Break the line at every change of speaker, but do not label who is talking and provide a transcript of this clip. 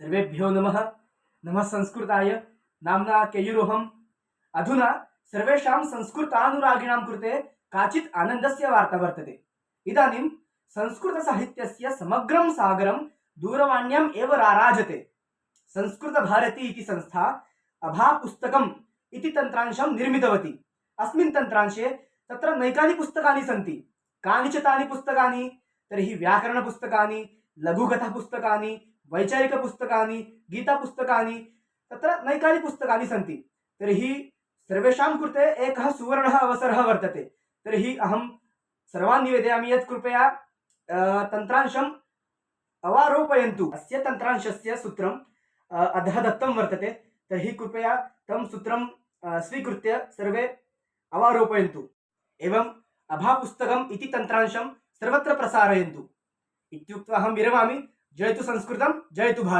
सर्वेभ्यो नमः। नमः संस्कृताय। नाम्ना केयुरोहम्। अधुना सर्वेषां संस्कृतानुरागिणां कृते काचित् आनन्दस्य वार्ता वर्तते। इदानीं संस्कृतसाहित्यस्य समग्रं सागरं दूरवाण्याम् एव राराजते। संस्कृतभारती इति संस्था अभापुस्तकम् इति तन्त्रांशं निर्मितवती। अस्मिन् तन्त्रांशे तत्र नैकानि पुस्तकानि सन्ति। कानि च तानि पुस्तकानि? तर्हि व्याकरणपुस्तकानि, लघुकथापुस्तकानि, वैचारिकपुस्तकानि, गीतापुस्तकानि, तत्र नैकानि पुस्तकानि सन्ति। तर्हि सर्वेषां कृते एकः सुवर्णः अवसरः वर्तते। तर्हि अहं सर्वान् निवेदयामि यत् कृपया तन्त्रांशम् अवारोपयन्तु। अस्य तन्त्रांशस्य सूत्रम् अधः दत्तं वर्तते। तर्हि कृपया तं सूत्रं स्वीकृत्य सर्वे अवारोपयन्तु। एवम् अभापुस्तकम् इति तन्त्रांशं सर्वत्र प्रसारयन्तु। इत्युक्त्वा अहं विरमामि। जयतु संस्कृतं, जयतु भारतम्।